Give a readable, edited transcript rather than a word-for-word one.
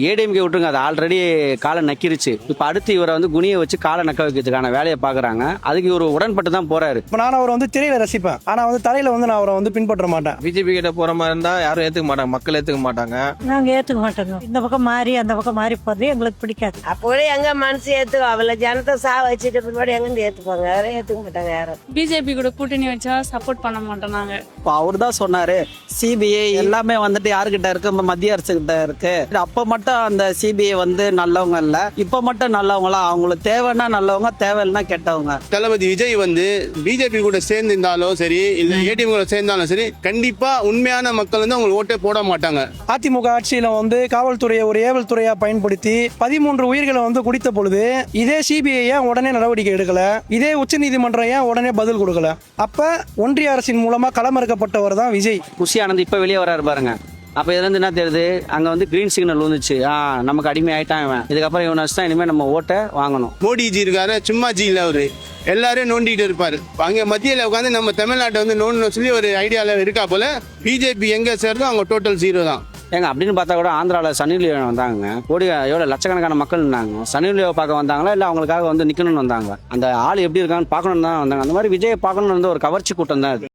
ஏடிஎம்கே விட்டுருங்க, அது ஆல்ரெடி காலை நக்கிருச்சு. இப்போ அடுத்து இவரை வந்து குனியை வச்சு காலை நக்க வைக்கிறதுக்கான வேலையை பார்க்குறாங்க. அதுக்கு இவர் உடன்பட்டு தான் போறாரு. இப்போ நான் அவரை வந்து திரையில ரசிப்பேன், ஆனால் வந்து தலையில வந்து நான் அவரை வந்து பின்பற்ற மாட்டேன். பிஜேபி கிட்ட போற மாதிரி இருந்தா யாரும் ஏத்துக்க மாட்டாங்க, மக்கள் ஏத்துக்க மாட்டாங்க. நாங்க ஏத்துக்க மாட்டோங்க. இந்த பக்கம் மாறி அந்த பக்கம் மாறி போறது எங்களுக்கு பிடிக்காது. அப்போ எங்க மனசு ஏத்துக்கும், அவளை ஜனத்தை வச்சுட்டு பின்னாடி எங்க ஏத்துப்பாங்க, யாரும் ஏத்துக்க மாட்டாங்க. யாரும் பிஜேபி கூட கூட்டணி வச்சா சப்போர்ட் பண்ண மாட்டோம் நாங்க. இப்போ அவர் தான் சொன்னாரு சிபிஐ எல்லாமே வந்துட்டு யாருக்கிட்ட இருக்கு, மத்திய அரசு கிட்ட இருக்கு. அப்ப மட்டும் அந்த சிபிஐ வந்து நல்லவங்க இல்ல, இப்ப மட்டும் நல்லவங்களா? அவங்களுக்கு தேவைன்னா நல்லவங்க, தேவையில்லைன்னா கெட்டவங்க. தளபதி விஜய் வந்து பிஜேபி கூட சேர்ந்திருந்தாலும் சரி, இல்ல ஏடிஎம் கூட சேர்ந்தாலும் சரி, கண்டிப்பா உண்மையான மக்கள் வந்து அவங்க ஓட்டே போட மாட்டாங்க. அதிமுக ஆட்சியில வந்து காவல்துறையை ஒரு ஏவல் துறையா பயன்படுத்தி 13 உயிர்களை வந்து குடித்த பொழுது இதே சிபிஐ ஏன் உடனே நடவடிக்கை எடுக்கல? இதே உச்சநீதிமன்றம் ஏன் உடனே பதில் கொடுக்கல? அப்ப ஒன்றிய அரசின் மூலமா களமிறக்கப்பட்டவர் தான் விஜய். குஷி ஆனந்த் இப்போ வெளியே வராரு பாருங்க. அப்போ இதுலேருந்து என்ன தெரியுது, அங்கே வந்து கிரீன் சிக்னல் வந்துச்சு. நமக்கு அடிமை ஆயிட்டான் இவன், இதுக்கப்புறம் இவனை வச்சு தான் இனிமேல் நம்ம ஓட்டை வாங்கணும். மோடிஜி இருக்காரு, சும்மா ஜி இல்ல, அவரு எல்லாரும் நோண்டிட்டு இருப்பாரு. அங்க மத்தியில உட்காந்து நம்ம தமிழ்நாட்டை வந்து நோண்டணும் சொல்லி ஒரு ஐடியால இருக்கா போல. பிஜேபி எங்க சேருதோ அவங்க டோட்டல் 0 தான். ஏங்க அப்படின்னு பார்த்தா கூட ஆந்திராவில் சனி லியோன் வந்தாங்க. கோடி எவ்வளோ லட்சக்கணக்கான மக்கள் இருந்தாங்க. சனி லியோவை பார்க்க வந்தாங்களா, இல்லை அவங்களுக்காக வந்து நிற்கணும்னு வந்தாங்க? அந்த ஆள் எப்படி இருக்கான்னு பார்க்கணுன்னு தான் வந்தாங்க. அந்த மாதிரி விஜயை பார்க்கணும்னு வந்து ஒரு கவர்ச்சி கூட்டம் தான் அது.